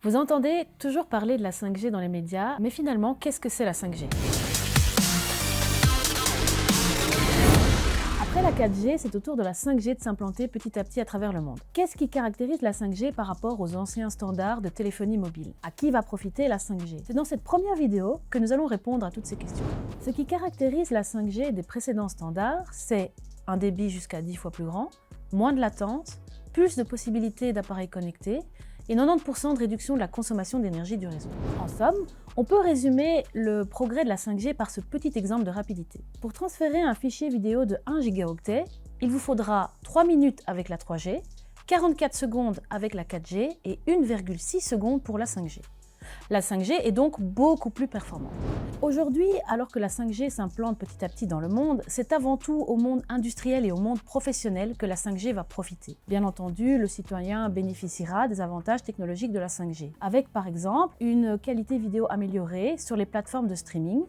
Vous entendez toujours parler de la 5G dans les médias, mais finalement, qu'est-ce que c'est la 5G? Après la 4G, c'est au tour de la 5G de s'implanter petit à petit à travers le monde. Qu'est-ce qui caractérise la 5G par rapport aux anciens standards de téléphonie mobile? À qui va profiter la 5G? C'est dans cette première vidéo que nous allons répondre à toutes ces questions. Ce qui caractérise la 5G des précédents standards, c'est un débit jusqu'à 10 fois plus grand, moins de latence, plus de possibilités d'appareils connectés, et 90% de réduction de la consommation d'énergie du réseau. En somme, on peut résumer le progrès de la 5G par ce petit exemple de rapidité. Pour transférer un fichier vidéo de 1 gigaoctet, il vous faudra 3 minutes avec la 3G, 44 secondes avec la 4G et 1,6 secondes pour la 5G. La 5G est donc beaucoup plus performante. Aujourd'hui, alors que la 5G s'implante petit à petit dans le monde, c'est avant tout au monde industriel et au monde professionnel que la 5G va profiter. Bien entendu, le citoyen bénéficiera des avantages technologiques de la 5G, avec par exemple une qualité vidéo améliorée sur les plateformes de streaming,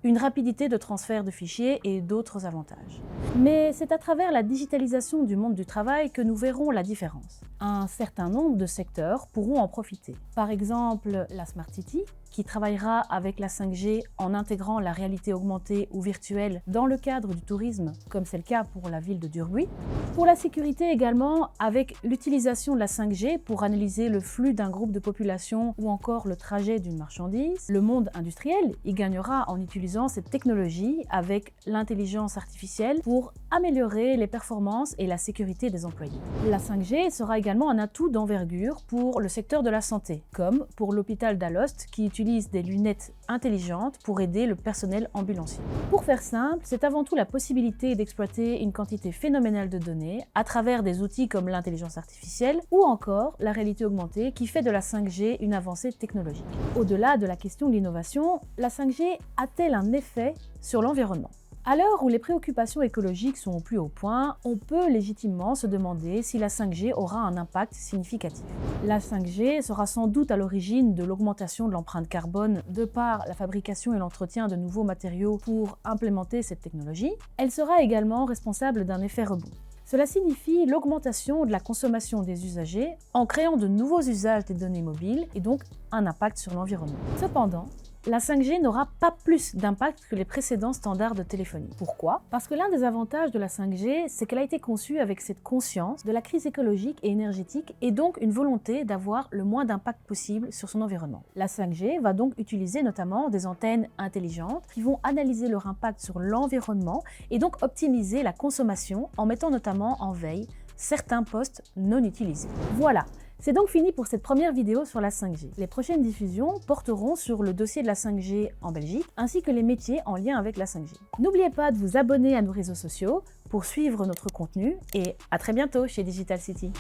une rapidité de transfert de fichiers et d'autres avantages. Mais c'est à travers la digitalisation du monde du travail que nous verrons la différence. Un certain nombre de secteurs pourront en profiter. Par exemple, la Smart City, qui travaillera avec la 5G en intégrant la réalité augmentée ou virtuelle dans le cadre du tourisme, comme c'est le cas pour la ville de Durbuy. Pour la sécurité également, avec l'utilisation de la 5G pour analyser le flux d'un groupe de population ou encore le trajet d'une marchandise. Le monde industriel y gagnera en utilisant cette technologie avec l'intelligence artificielle pour améliorer les performances et la sécurité des employés. La 5G sera également un atout d'envergure pour le secteur de la santé, comme pour l'hôpital d'Alost qui utilise des lunettes intelligentes pour aider le personnel ambulancier. Pour faire simple, c'est avant tout la possibilité d'exploiter une quantité phénoménale de données à travers des outils comme l'intelligence artificielle ou encore la réalité augmentée qui fait de la 5G une avancée technologique. Au-delà de la question de l'innovation, la 5G a-t-elle un effet sur l'environnement ? À l'heure où les préoccupations écologiques sont au plus haut point, on peut légitimement se demander si la 5G aura un impact significatif. La 5G sera sans doute à l'origine de l'augmentation de l'empreinte carbone de par la fabrication et l'entretien de nouveaux matériaux pour implémenter cette technologie. Elle sera également responsable d'un effet rebond. Cela signifie l'augmentation de la consommation des usagers en créant de nouveaux usages des données mobiles et donc un impact sur l'environnement. Cependant, la 5G n'aura pas plus d'impact que les précédents standards de téléphonie. Pourquoi? Parce que l'un des avantages de la 5G, c'est qu'elle a été conçue avec cette conscience de la crise écologique et énergétique et donc une volonté d'avoir le moins d'impact possible sur son environnement. La 5G va donc utiliser notamment des antennes intelligentes qui vont analyser leur impact sur l'environnement et donc optimiser la consommation en mettant notamment en veille certains postes non utilisés. Voilà. C'est donc fini pour cette première vidéo sur la 5G. Les prochaines diffusions porteront sur le dossier de la 5G en Belgique, ainsi que les métiers en lien avec la 5G. N'oubliez pas de vous abonner à nos réseaux sociaux pour suivre notre contenu et à très bientôt chez Digital City.